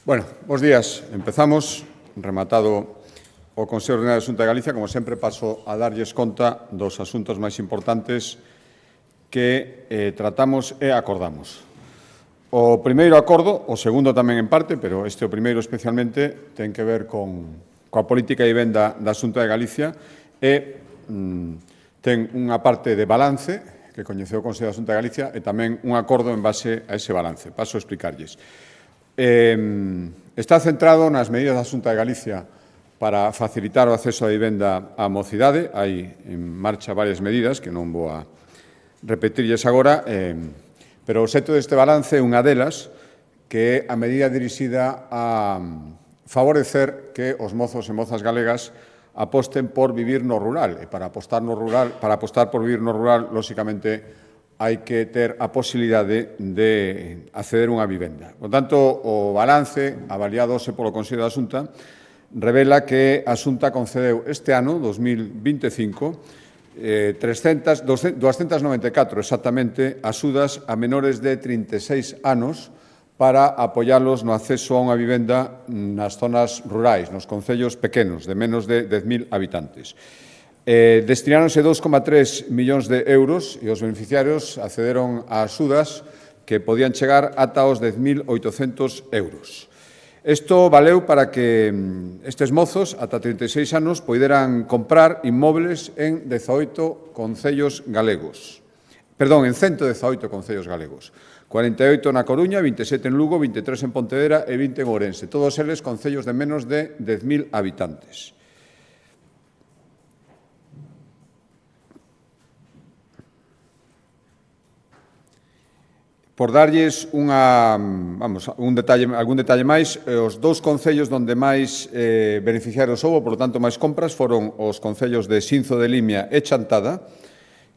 Bueno, bos días. Empezamos, rematado o Consello Ordinario da Xunta de Galicia. Como sempre, paso a darlles conta dos asuntos máis importantes que tratamos e acordamos. O primeiro acordo, o segundo tamén en parte, pero este o primeiro especialmente, ten que ver coa política de vivenda da Xunta de Galicia e ten unha parte de balance que coñeceu o Consello da Xunta de Galicia e tamén un acordo en base a ese balance. Paso a explicarlles. Está centrado nas medidas da Xunta de Galicia para facilitar o acceso á vivenda á mocidade. Hai en marcha varias medidas que non vou a repetirlles agora, pero o obxecto deste balance é unha delas, que é a medida dirixida a favorecer que os mozos e mozas galegas aposten por vivir no rural. E para apostar por vivir no rural, lóxicamente, hai que ter a posibilidade de acceder a unha vivenda. Por tanto, o balance, avaliado hoxe polo Consello da Xunta, revela que a Xunta concedeu este ano, 2025, 294 exactamente axudas a menores de 36 anos para apoialos no acceso a unha vivenda nas zonas rurais, nos concellos pequenos, de menos de 10.000 habitantes. Destináronse 2,3 millóns de euros e os beneficiarios accederon a axudas que podían chegar ata os 10.800 euros. Isto valeu para que estes mozos, ata 36 anos, poideran comprar inmobles en 18 concellos galegos. Perdón, en 118 concellos galegos. 48 na Coruña, 27 en Lugo, 23 en Pontevedra e 20 en Ourense. Todos eles concellos de menos de 10.000 habitantes. Por darlles algún detalle máis, os dous concellos onde máis beneficiarios houbo, por lo tanto, máis compras, foron os concellos de Xinzo de Limia e Chantada,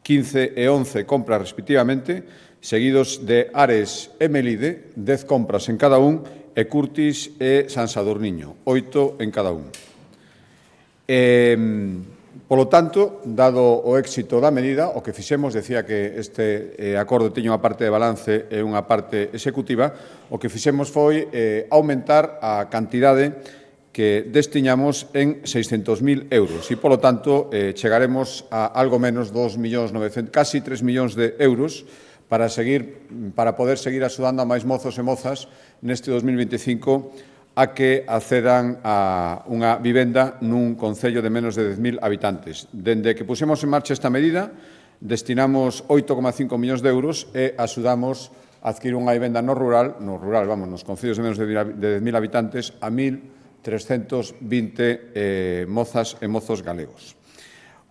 15 e 11 compras respectivamente, seguidos de Ares e Melide, 10 compras en cada un, e Curtis e San Sadurniño, 8 en cada un. Polo tanto, dado o éxito da medida, o que fixemos, decía que este acordo tiña unha parte de balance e unha parte executiva, o que fixemos foi aumentar a cantidade que destiñamos en 600.000 euros e, polo tanto, chegaremos a algo menos 2.900.000, casi 3 millóns de euros para poder seguir axudando a máis mozos e mozas neste 2025 a que accedan a unha vivenda nun concello de menos de 10.000 habitantes. Dende que pusemos en marcha esta medida, destinamos 8,5 millóns de euros e axudamos a adquirir unha vivenda nos concellos de menos de 10.000 habitantes a 1.320 mozas e mozos galegos.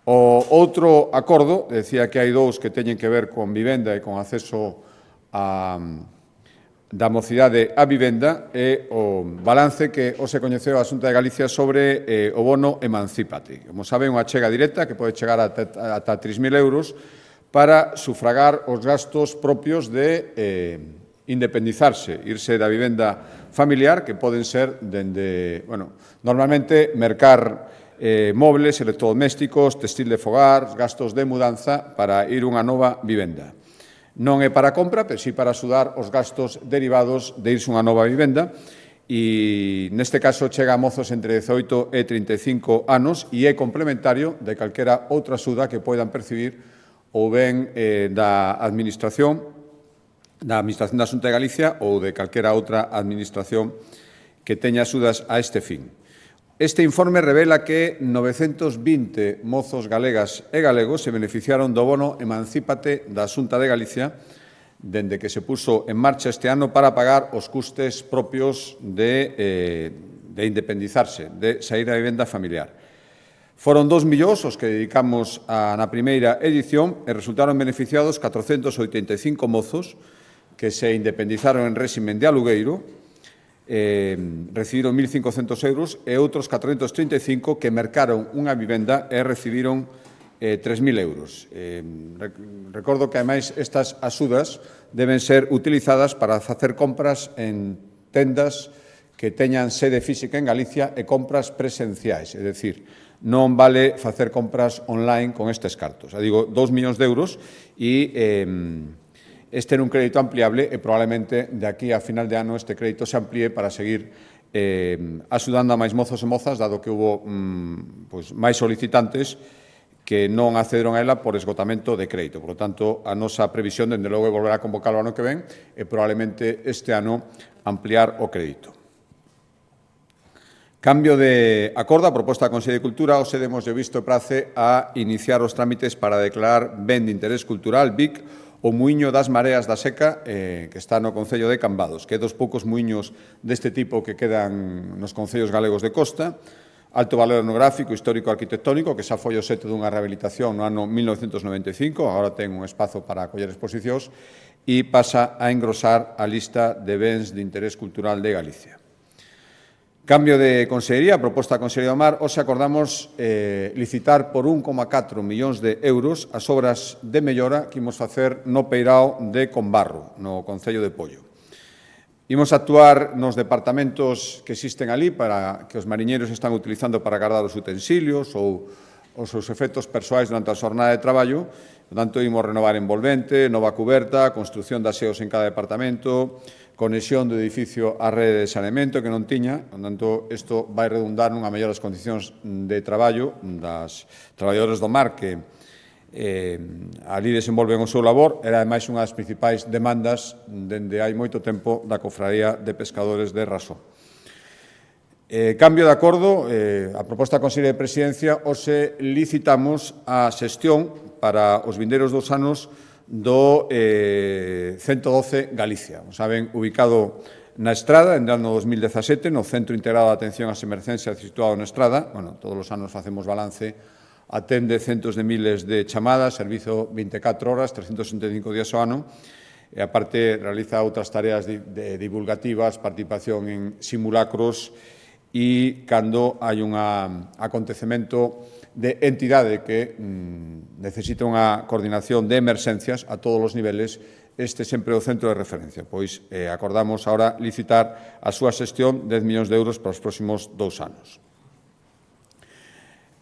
O outro acordo, decía que hai dous que teñen que ver con vivenda e con acceso da mocidade á vivenda, é o balance que hoxe coñeceu a Xunta de Galicia sobre o bono Emancípate. Como saben, unha chega directa que pode chegar ata 3.000 euros para sufragar os gastos propios de independizarse, irse da vivenda familiar, que poden ser dende, normalmente, mercar mobles, electrodomésticos, textil de fogar, gastos de mudanza para ir a unha nova vivenda. Non é para compra, pero sí para axudar os gastos derivados de irse a unha nova vivenda e, neste caso, chega a mozos entre 18 e 35 anos e é complementario de calquera outra axuda que poidan percibir ou ben da Administración da Xunta de Galicia ou de calquera outra Administración que teña axudas a este fin. Este informe revela que 920 mozos galegas e galegos se beneficiaron do bono Emancípate da Xunta de Galicia dende que se puso en marcha este ano para pagar os custes propios de independizarse, de sair da vivenda familiar. Foron 2 millóns os que dedicamos na primeira edición e resultaron beneficiados 485 mozos que se independizaron en réximen de alugueiro, recibiron 1.500 euros e outros 435 que mercaron unha vivenda e recibiron 3.000 euros. Recordo que, ademais, estas axudas deben ser utilizadas para facer compras en tendas que teñan sede física en Galicia e compras presenciais, é dicir, non vale facer compras online con estes cartos. Digo, 2 millóns de euros e este era un crédito ampliable e probablemente de aquí a final de ano este crédito se amplíe para seguir axudando a máis mozos e mozas, dado que hubo máis solicitantes que non accederon a ela por esgotamento de crédito. Por lo tanto, a nosa previsión, dende logo, é volver a convocar o ano que ven e probablemente este ano ampliar o crédito. Cambio de acordo, a proposta da Consellería de Cultura, hoxe demos visto e prace a iniciar os trámites para declarar ben de interés cultural, BIC, o muiño das Mareas da Seca, que está no Concello de Cambados, que é dos poucos muiños deste tipo que quedan nos concellos galegos de costa, alto valor etnográfico, histórico arquitectónico, que xa foi o sete dunha rehabilitación no ano 1995, agora ten un espazo para acoller exposicións, e pasa a engrosar a lista de bens de interés cultural de Galicia. Cambio de Consellería, proposta da Consellería do Mar, hoxe acordamos licitar por 1,4 millóns de euros as obras de mellora que imos facer no Peirao de Combarro, no Concello de Pollo. Imos actuar nos departamentos que existen ali para que os mariñeiros están utilizando para guardar os utensilios ou os seus efectos persoais durante a xornada de traballo. Por tanto, imos renovar envolvente, nova cuberta, construción de aseos en cada departamento, conexión do edificio á rede de saneamento que non tiña. Por tanto, isto vai redundar nunha mellor das condicións de traballo das traballadores do mar que ali desenvolven o seu labor, era ademais unha das principais demandas dende hai moito tempo da Cofradía de Pescadores de Rasó. Cambio de acordo, a proposta da Consellería de Presidencia, hoxe licitamos a xestión para os vindeiros 2 anos do 112 Galicia. Como saben, ubicado na Estrada, en ano 2017, no Centro Integrado de Atención ás Emergencias situado na Estrada. Bueno, todos os anos facemos balance, atende centos de miles de chamadas, servizo 24 horas, 365 días ao ano, e aparte realiza outras tareas de divulgativas, participación en simulacros e cando hai un acontecemento de entidade que necesita unha coordinación de emerxencias a todos os niveles, este sempre é o centro de referencia. Pois acordamos ahora licitar a súa xestión 10 millóns de euros para os próximos 2 anos.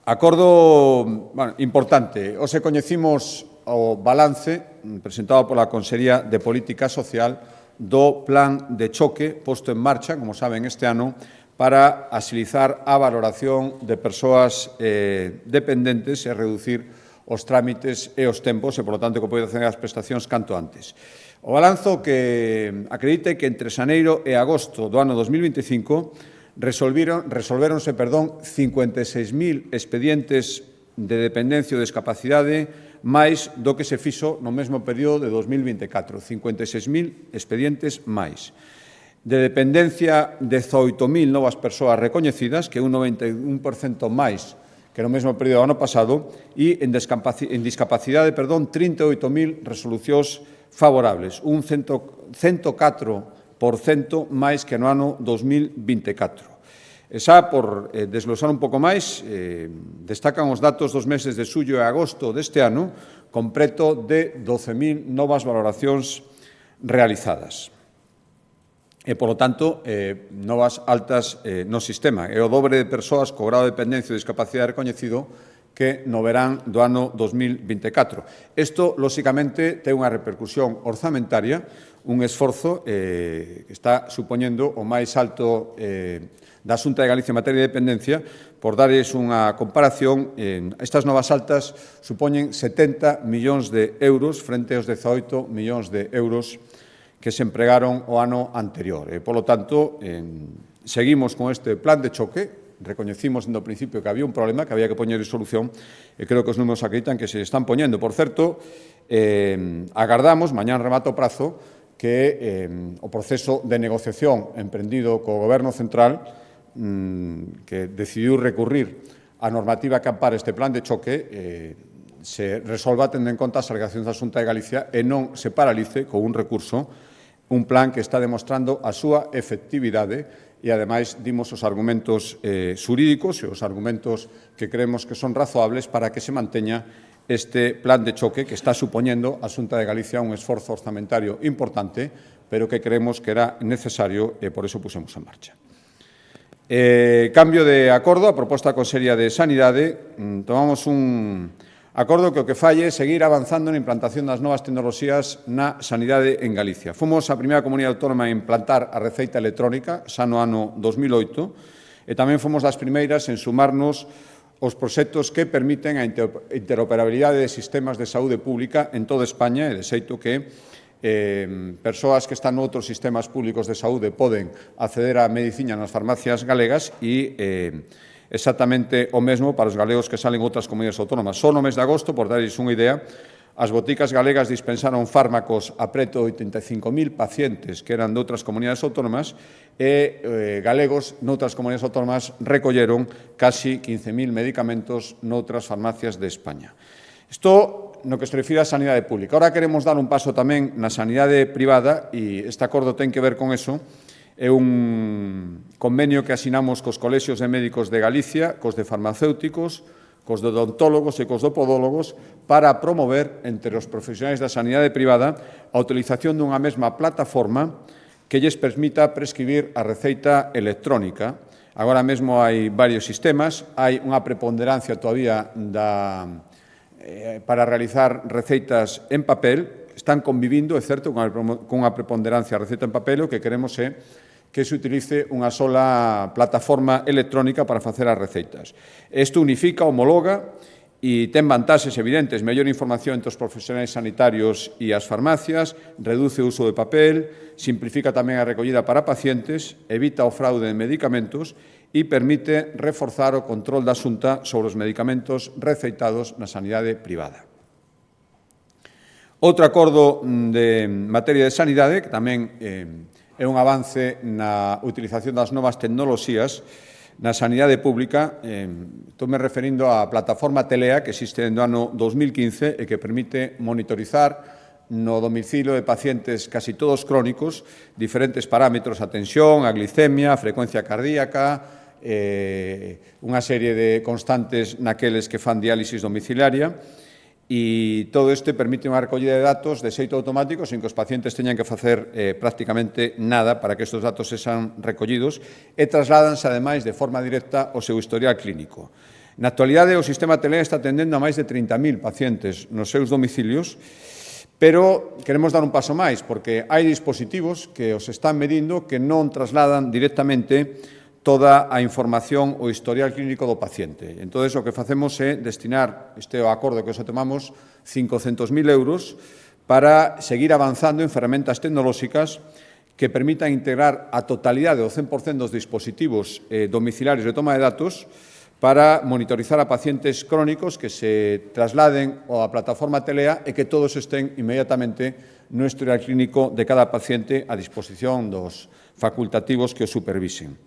Acordo importante. Hoxe coñecimos o balance presentado pola Consellería de Política Social do Plan de Choque posto en marcha, como saben, este ano, para axilizar a valoración de persoas dependentes e reducir os trámites e os tempos e, por lo tanto, que poden acceder ás prestacións canto antes. O balanzo que acredite que entre xaneiro e agosto do ano 2025 resolvéronse 56.000 expedientes de dependencia ou discapacidade máis do que se fixo no mesmo período de 2024, 56.000 expedientes máis. De dependencia, 18.000 novas persoas recoñecidas, que é un 91% máis que no mesmo período do ano pasado, e en discapacidade, 38.000 resolucións favorables, un 104% máis que no ano 2024. E xa, por desglosar un pouco máis, destacan os datos dos meses de xullo e agosto deste ano, con preto de 12.000 novas valoracións realizadas. E, polo tanto, novas altas no sistema. É o dobre de persoas co grado de dependencia ou discapacidade recoñecido que no verán do ano 2024. Isto, lóxicamente, ten unha repercusión orzamentaria, un esforzo que está supoñendo o máis alto da Xunta de Galicia en materia de dependencia. Por darles unha comparación, estas novas altas supoñen 70 millóns de euros frente aos 18 millóns de euros que se empregaron o ano anterior. Polo tanto, seguimos con este plan de choque. Recoñecimos desde o principio que había un problema, que había que poñer solución, e creo que os números acreditan que se están poñendo. Por certo, agardamos, mañán remata o prazo, que o proceso de negociación emprendido co Goberno Central, que decidiu recurrir a normativa que ampara este plan de choque, se resolva tendo en conta as alegacións da Xunta de Galicia e non se paralice con un recurso, un plan que está demostrando a súa efectividade e, ademais, dimos os argumentos xurídicos e os argumentos que creemos que son razoables para que se manteña este plan de choque que está supoñendo a Xunta de Galicia un esforzo orzamentario importante, pero que creemos que era necesario e por eso pusemos en marcha. Cambio de acordo, a proposta da Consellería de Sanidade, tomamos Acordo que o que falle é seguir avanzando na implantación das novas tecnoloxías na sanidade en Galicia. Fomos a primeira comunidade autónoma en implantar a receita electrónica, xa no ano 2008, e tamén fomos das primeiras en sumarnos aos proxectos que permiten a interoperabilidade de sistemas de saúde pública en toda España, e de xeito que persoas que están noutros sistemas públicos de saúde poden acceder á medicina nas farmacias galegas e exactamente o mesmo para os galegos que salen outras comunidades autónomas. Só no mes de agosto, por darles unha idea, as boticas galegas dispensaron fármacos a preto de 85.000 pacientes que eran de outras comunidades autónomas e galegos noutras comunidades autónomas recolleron casi 15.000 medicamentos noutras farmacias de España. Isto no que se refire á sanidade pública. Ahora queremos dar un paso tamén na sanidade privada e este acordo ten que ver con eso. É un convenio que asinamos cos colexios de médicos de Galicia, cos de farmacéuticos, cos de odontólogos e cos de podólogos para promover entre os profesionais da sanidade privada a utilización dunha mesma plataforma que lles permita prescribir a receita electrónica. Agora mesmo hai varios sistemas, hai unha preponderancia todavía para realizar receitas en papel. Están convivindo, é certo, cunha preponderancia a receita en papel, o que queremos é que se utilice unha sola plataforma electrónica para facer as receitas. Isto unifica, homologa e ten vantaxes evidentes, mellor información entre os profesionais sanitarios e as farmacias, reduce o uso de papel, simplifica tamén a recollida para pacientes, evita o fraude de medicamentos e permite reforzar o control da Xunta sobre os medicamentos receitados na sanidade privada. Outro acordo de materia de sanidade, que tamén é un avance na utilización das novas tecnoloxías na sanidade pública. Estou-me referindo á plataforma Telea, que existe no ano 2015 e que permite monitorizar no domicilio de pacientes casi todos crónicos diferentes parámetros, a tensión, a glicemia, a frecuencia cardíaca, unha serie de constantes naqueles que fan diálisis domiciliaria. E todo isto permite unha recollida de datos de xeito automático sin que os pacientes teñan que facer prácticamente nada para que estes datos sexan recollidos e trasládanse, ademais, de forma directa ao seu historial clínico. Na actualidade, o sistema Telea está atendendo a máis de 30.000 pacientes nos seus domicilios, pero queremos dar un paso máis, porque hai dispositivos que os están medindo que non trasladan directamente toda a información o historial clínico do paciente. Entón, o que facemos é destinar, este acordo que os tomamos, 500.000 euros para seguir avanzando en ferramentas tecnolóxicas que permitan integrar a totalidade, o 100% dos dispositivos domiciliarios de toma de datos para monitorizar a pacientes crónicos que se trasladen á plataforma Telea e que todos estén inmediatamente no historial clínico de cada paciente a disposición dos facultativos que o supervisen.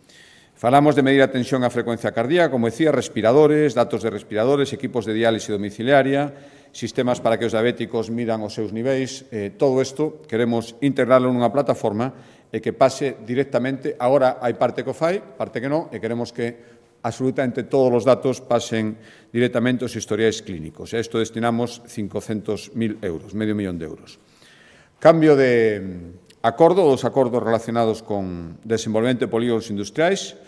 Falamos de medir a tensión e a frecuencia cardíaca, como decía, respiradores, datos de respiradores, equipos de diálise domiciliaria, sistemas para que os diabéticos midan os seus niveis. Todo isto queremos integrarlo nunha plataforma e que pase directamente. Agora hai parte que o fai, parte que non, e queremos que absolutamente todos os datos pasen directamente aos historiais clínicos. A isto destinamos 500.000 euros, medio millón de euros. Cambio de acordo, dos acordos relacionados con desenvolvemento de polígonos industriais.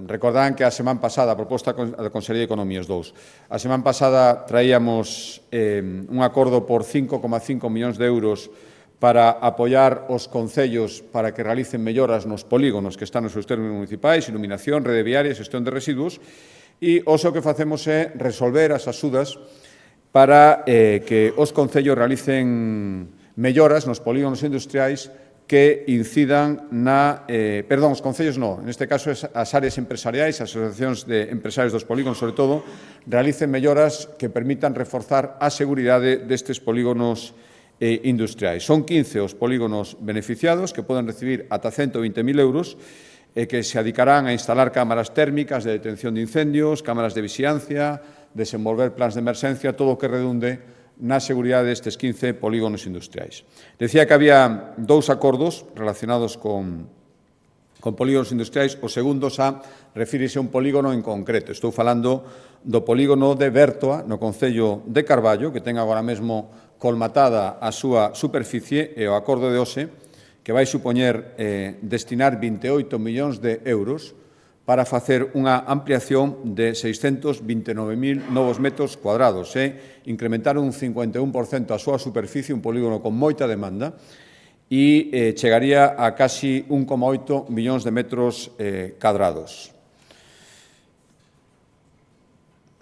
Recordarán que a semana pasada, a proposta da Consellería de Economía, os dous, a semana pasada traíamos un acordo por 5,5 millóns de euros para apoiar os concellos para que realicen melloras nos polígonos que están nos seus términos municipais, iluminación, rede viaria, xestión de residuos, e o que facemos é resolver as axudas para que os concellos realicen melloras nos polígonos industriais que incidan os concellos non, neste caso as áreas empresariais, as asociacións de empresarios dos polígonos, sobre todo, realicen melloras que permitan reforzar a seguridade destes polígonos industriais. Son 15 os polígonos beneficiados que poden recibir ata 120.000 euros e que se adicarán a instalar cámaras térmicas de detención de incendios, cámaras de vixiancia, desenvolver plans de emerxencia, todo o que redunde na seguridade destes 15 polígonos industriais. Decía que había dous acordos relacionados con polígonos industriais. O segundo xa refírese a un polígono en concreto. Estou falando do polígono de Bertoa, no concello de Carballo, que ten agora mesmo colmatada a súa superficie, e o acordo de hoxe, que vai supoñer destinar 28 millóns de euros para facer unha ampliación de 629.000 novos metros cuadrados e incrementar un 51% a súa superficie, un polígono con moita demanda, e chegaría a casi 1,8 millóns de metros cadrados.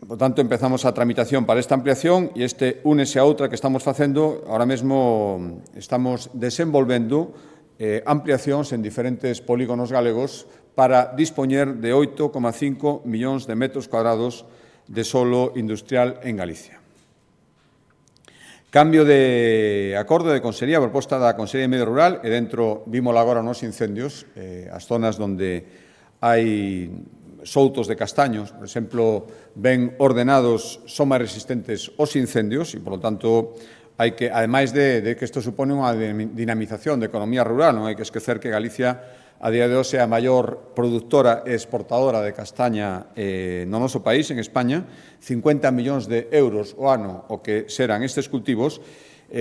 Por tanto, empezamos a tramitación para esta ampliación e únese a outra que estamos facendo. Ahora mesmo estamos desenvolvendo ampliacións en diferentes polígonos galegos para dispoñer de 8,5 millóns de metros cuadrados de solo industrial en Galicia. Cambio de acordo de Consellería, proposta da Consellería de Medio Rural, e dentro, vímola agora nos incendios, as zonas onde hai soutos de castaños, por exemplo, ben ordenados, son máis resistentes aos incendios e, por lo tanto, hai que, ademais de que isto supone unha dinamización da economía rural, non hai que esquecer que Galicia a día de hoxe é a maior produtora e exportadora de castaña no noso país, en España, 50 millóns de euros o ano o que serán estes cultivos,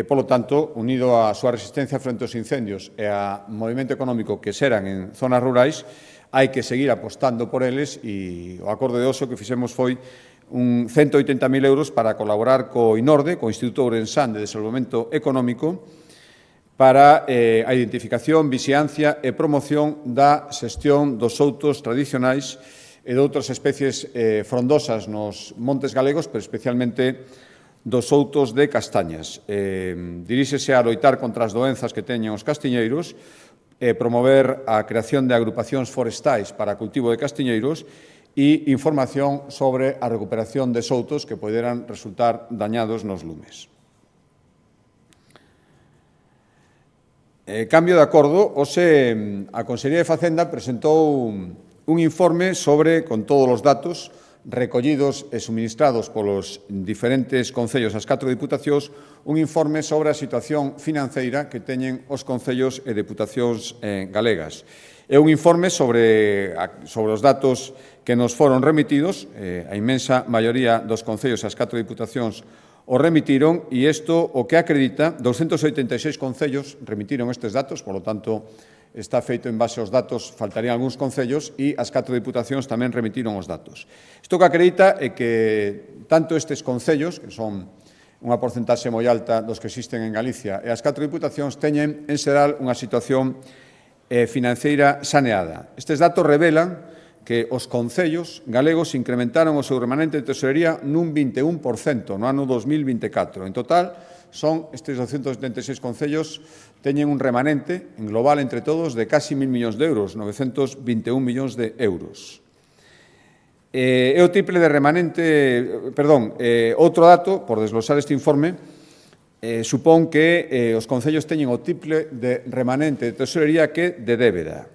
polo tanto, unido á súa resistencia frente aos incendios e ao movimento económico que serán en zonas rurais, hai que seguir apostando por eles e o acordo de hoxe que fixemos foi un 180.000 euros para colaborar co INORDE, co Instituto Ourensán de Desenvolvemento Económico, para a identificación, vixiancia e promoción da xestión dos soutos tradicionais e de outras especies frondosas nos montes galegos, pero especialmente dos soutos de castañas. Diríxese a loitar contra as doenzas que teñen os castiñeiros, promover a creación de agrupacións forestais para cultivo de castiñeiros e información sobre a recuperación de soutos que poderan resultar dañados nos lumes. Cambio de acordo, hoxe a Consellería de Facenda presentou un informe sobre, con todos os datos recollidos e suministrados polos diferentes concellos as 4 diputacións, un informe sobre a situación financeira que teñen os concellos e deputacións galegas. É un informe sobre os datos que nos foron remitidos, a inmensa maioría dos concellos e as 4 diputacións o remitiron e isto o que acredita, 286 concellos remitiron estes datos, por lo tanto, está feito en base aos datos, faltarían algúns concellos e as 4 diputacións tamén remitiron os datos. Isto que acredita é que tanto estes concellos, que son unha porcentaxe moi alta dos que existen en Galicia, e as 4 diputacións teñen, en xeral, unha situación financeira saneada. Estes datos revelan que os concellos galegos incrementaron o seu remanente de tesorería nun 21% no ano 2024. En total, estes 276 concellos teñen un remanente en global entre todos de casi 1.000 millóns de euros, 921 millóns de euros. É o triple de remanente, outro dato, por desglosar este informe, supón que os concellos teñen o triple de remanente de tesorería que de débeda.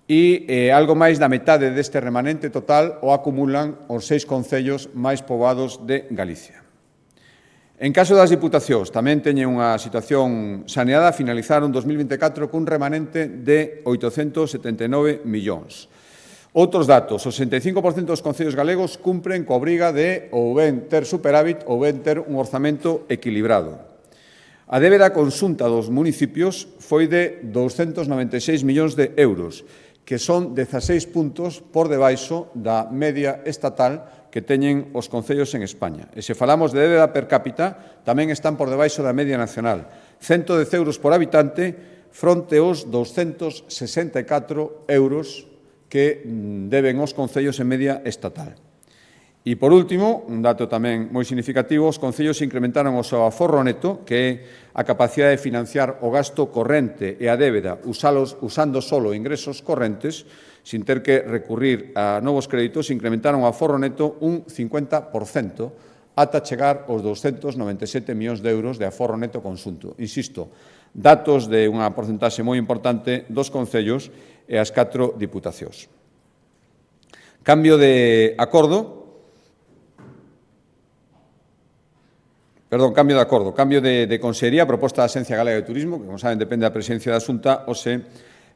E algo máis da metade deste remanente total o acumulan os 6 concellos máis poboados de Galicia. En caso das diputacións, tamén teñen unha situación saneada, finalizaron 2024 cun remanente de 879 millóns. Outros datos, o 65% dos concellos galegos cumpren coa obriga de ou ben ter superávit ou ben ter un orzamento equilibrado. A débeda conxunta dos municipios foi de 296 millóns de euros, que son 16 puntos por debaixo da media estatal que teñen os concellos en España. E se falamos de débeda per cápita, tamén están por debaixo da media nacional. 110 euros por habitante fronte aos 264 euros que deben os concellos en media estatal. E, por último, un dato tamén moi significativo, os concellos incrementaron o seu aforro neto, que é a capacidade de financiar o gasto corrente e a débeda usando solo ingresos correntes, sin ter que recurrir a novos créditos, incrementaron o aforro neto un 50% ata chegar aos 297 millóns de euros de aforro neto conxunto. Insisto, datos de unha porcentaxe moi importante dos concellos e as 4 diputacións. Cambio de acordo. Cambio de Consellería, proposta da Axencia Galega de Turismo, que, como saben, depende da presidencia da Xunta, hoxe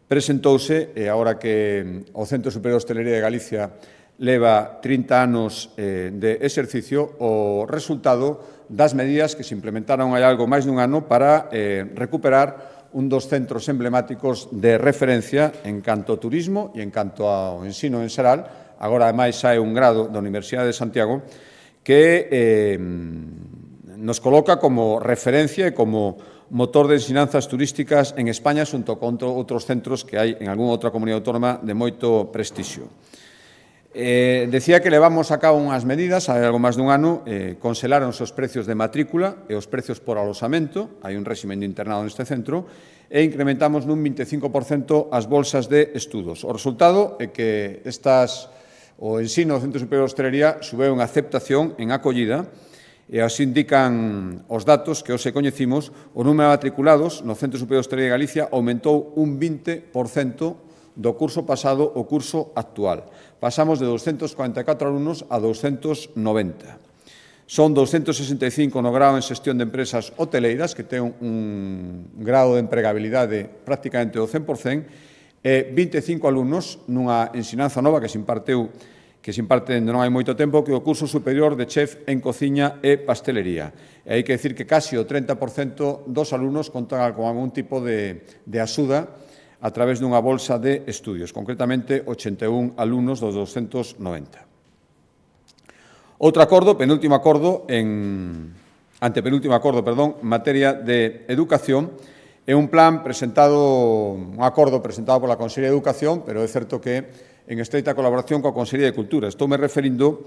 presentouse, e agora que o Centro Superior de Hostelería de Galicia leva 30 anos de exercicio, o resultado das medidas que se implementaron hai algo máis dun ano para recuperar un dos centros emblemáticos de referencia en canto ao turismo e en canto ao ensino en xeral. Agora, ademais, hai un grado da Universidade de Santiago que nos coloca como referencia e como motor de ensinanzas turísticas en España xunto con outros centros que hai en algunha outra comunidade autónoma de moito prestixio. Decía que levamos a cabo unhas medidas, hai algo máis dun ano, conxelaronse os precios de matrícula e os precios por alosamento, hai un réximen de internado neste centro, e incrementamos nun 25% as bolsas de estudos. O resultado é que o ensino do Centro Superior de Hostalería subeu en aceptación, en acollida, e así indican os datos que hoxe coñecimos, o número de matriculados no Centro Superior de Hostalería de Galicia aumentou un 20% do curso pasado ao curso actual. Pasamos de 244 alumnos a 290. Son 265 no grado en xestión de empresas hoteleiras, que ten un grado de empregabilidade prácticamente do 100%, e 25 alumnos nunha ensinanza nova que se imparte non hai moito tempo, que é o curso superior de chef en cociña e pastelería. E hai que decir que casi o 30% dos alumnos contan con algún tipo de axuda a través dunha bolsa de estudios, concretamente 81 alumnos dos 290. Outro acordo, antepenúltimo acordo, en materia de educación, é un acordo presentado pola Consellería de Educación, pero é certo que en estreita colaboración coa Consellería de Cultura. Estou-me referindo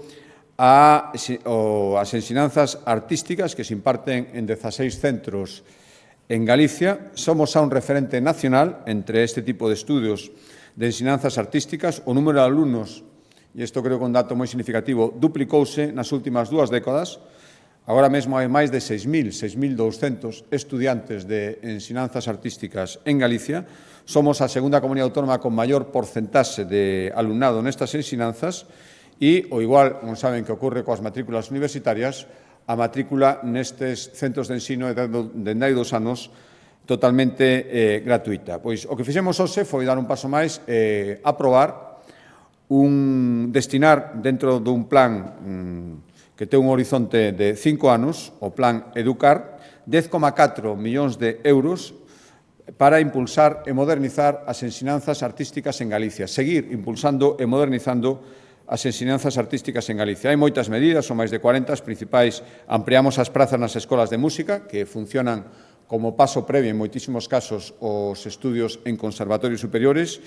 ás ensinanzas artísticas que se imparten en 16 centros en Galicia. Somos xa un referente nacional entre este tipo de estudios de ensinanzas artísticas. O número de alumnos, e isto creo que é un dato moi significativo, duplicouse nas últimas 2 décadas. Agora mesmo hai máis de 6.200 estudiantes de ensinanzas artísticas en Galicia. Somos a segunda comunidade autónoma con maior porcentaxe de alumnado nestas ensinanzas e, o igual, non saben que ocorre coas matrículas universitarias, a matrícula nestes centros de ensino dende hai 2 anos totalmente gratuita. Pois o que fixemos hoxe foi dar un paso máis, aprobar destinar dentro dun plan que ten un horizonte de 5 anos, o Plan Educar, 10,4 millóns de euros para impulsar e modernizar as ensinanzas artísticas en Galicia, seguir impulsando e modernizando as ensinanzas artísticas en Galicia. Hai moitas medidas, son máis de 40, as principais. Ampliamos as prazas nas escolas de música, que funcionan como paso previo, en moitísimos casos, os estudios en conservatorios superiores.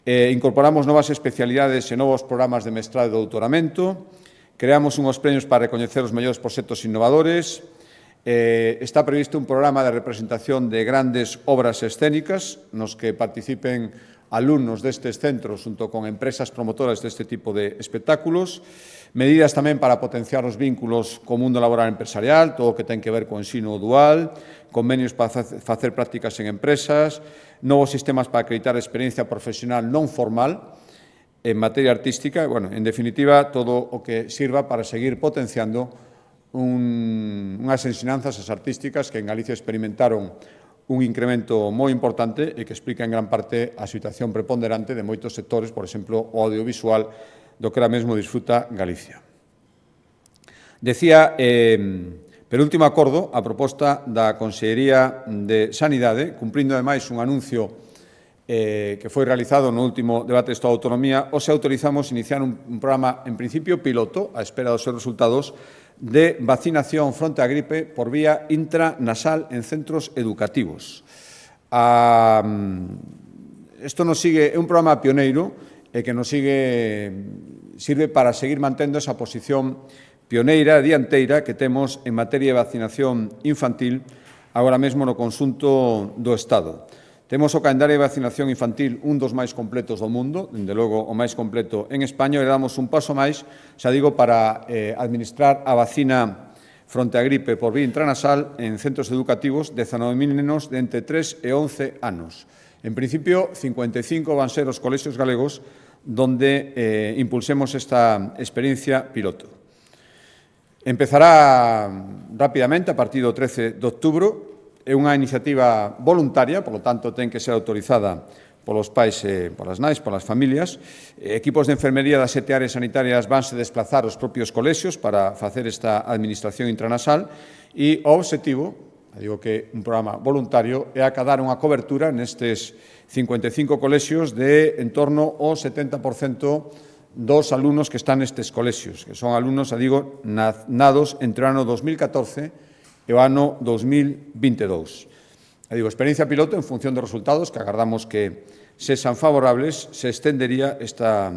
Incorporamos novas especialidades e novos programas de mestrado e doutoramento. Creamos unhos premios para recoñecer os mellores proxectos innovadores. Está previsto un programa de representación de grandes obras escénicas nos que participen alumnos destes centros xunto con empresas promotoras deste tipo de espectáculos. Medidas tamén para potenciar os vínculos co mundo laboral empresarial, todo o que ten que ver co ensino dual, convenios para facer prácticas en empresas, novos sistemas para acreditar experiencia profesional non formal en materia artística, en definitiva, todo o que sirva para seguir potenciando unhas ensinanzas artísticas que en Galicia experimentaron un incremento moi importante e que explica en gran parte a situación preponderante de moitos sectores, por exemplo, o audiovisual, do que ahora mesmo disfruta Galicia. Decía, penúltimo acordo, a proposta da Consellería de Sanidade, cumprindo ademais un anuncio que foi realizado no último debate de Estado de Autonomía, hoxe autorizamos iniciar un programa, en principio, piloto, a espera dos seus resultados, de vacinación fronte á gripe por vía intranasal en centros educativos. Isto nos sigue, é un programa pioneiro e que nos sirve para seguir mantendo esa posición pioneira, dianteira, que temos en materia de vacinación infantil agora mesmo no conxunto do Estado. Temos o calendario de vacinación infantil un dos máis completos do mundo, dende logo o máis completo en España, e damos un paso máis, xa digo, para administrar a vacina fronte á gripe por vía intranasal en centros educativos 19.000 nenos de entre 3 e 11 anos. En principio, 55 van ser os colexios galegos donde impulsemos esta experiencia piloto. Empezará rapidamente a partir do 13 de outubro. É unha iniciativa voluntaria, polo tanto, ten que ser autorizada polos pais e polas nais, polas familias. Equipos de enfermería das 7 áreas sanitarias vanse desplazar aos propios colexios para facer esta administración intranasal e o obxectivo digo que un programa voluntario, é acadar unha cobertura nestes 55 colexios de en torno ao 70% dos alumnos que están nestes colexios, que son alumnos, digo, nados entre o ano 2014 e o ano 2022. Digo, experiencia piloto en función dos resultados que agardamos que sexan favorables, se estendería esta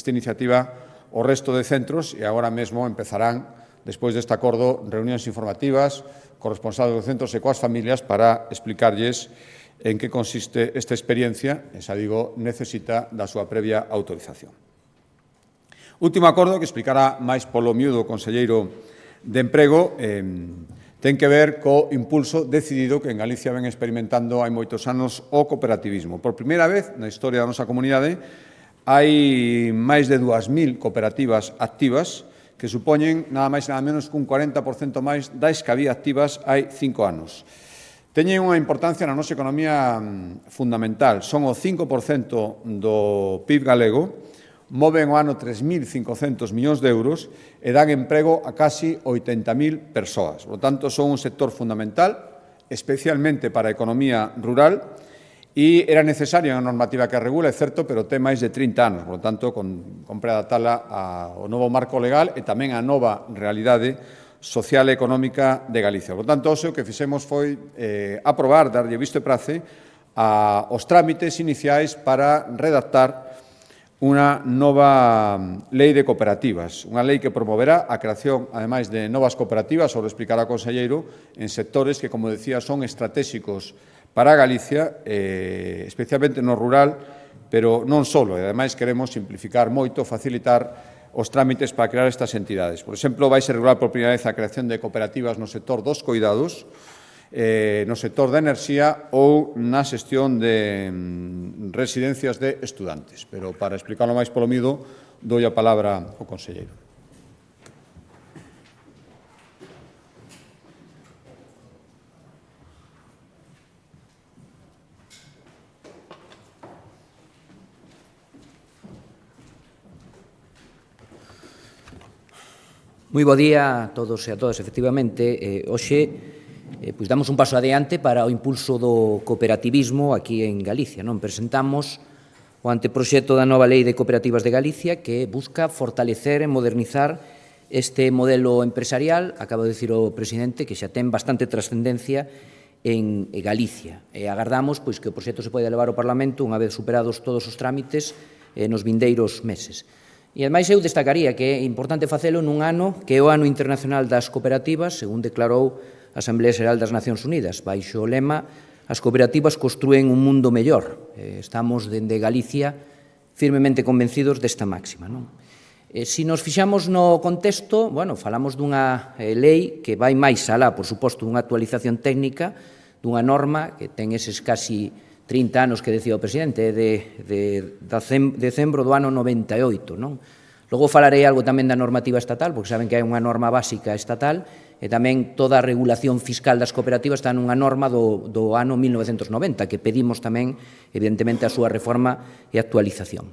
iniciativa ao resto de centros e agora mesmo empezarán, despois deste acordo, reunións informativas con responsables dos centros e coas familias para explicarlles en que consiste esta experiencia, esa, digo, necesita da súa previa autorización. Último acordo que explicará máis polo miúdo o conselleiro de Emprego ten que ver co impulso decidido que en Galicia ven experimentando hai moitos anos o cooperativismo. Por primeira vez na historia da nosa comunidade hai máis de 2.000 cooperativas activas que supoñen nada máis e nada menos que un 40% máis das que había activas hai 5 anos. Teñen unha importancia na nosa economía fundamental. Son o 5% do PIB galego, moven o ano 3.500 millóns de euros e dan emprego a casi 80.000 persoas. Por lo tanto, son un sector fundamental, especialmente para a economía rural, e era necesaria unha normativa que regula, é certo, pero ten máis de 30 anos. Por lo tanto, compre adaptala ao novo marco legal e tamén á nova realidade social e económica de Galicia. Por lo tanto, o que fixemos foi aprobar, darlle visto e prace aos trámites iniciais para redactar unha nova lei de cooperativas, unha lei que promoverá a creación, ademais de novas cooperativas, o lo explicará o conselleiro, en sectores que, como decía, son estratégicos para Galicia, especialmente no rural, pero non só, e ademais queremos simplificar moito, facilitar os trámites para crear estas entidades. Por exemplo, vai ser regular por primeira vez a creación de cooperativas no sector dos coidados, no sector da enerxía ou na xestión de residencias de estudantes. Pero para explicarlo máis polo miúdo, dou a palabra ao conselleiro. Moi bo día a todos e a todas. Efectivamente, hoxe pois damos un paso adiante para o impulso do cooperativismo aquí en Galicia. Non presentamos o anteproxecto da nova Lei de Cooperativas de Galicia que busca fortalecer e modernizar este modelo empresarial, acaba de dicir o presidente, que xa ten bastante trascendencia en Galicia. E agardamos pois que o proxecto se poida levar ao Parlamento unha vez superados todos os trámites nos vindeiros meses. E, ademais, eu destacaría que é importante facelo nun ano que é o Ano Internacional das Cooperativas, según declarou a Asamblea Xeral das Nacións Unidas, baixo o lema "As cooperativas construen un mundo mellor". Estamos, dende Galicia, firmemente convencidos desta máxima. Se nos fixamos no contexto, falamos dunha lei que vai máis alá, por suposto, dunha actualización técnica, dunha norma que ten eses casi 30 anos que decía o presidente, de decembro do ano 98. Logo falarei algo tamén da normativa estatal, porque saben que hai unha norma básica estatal, e tamén toda a regulación fiscal das cooperativas está nunha norma do ano 1990, que pedimos tamén, evidentemente, a súa reforma e actualización.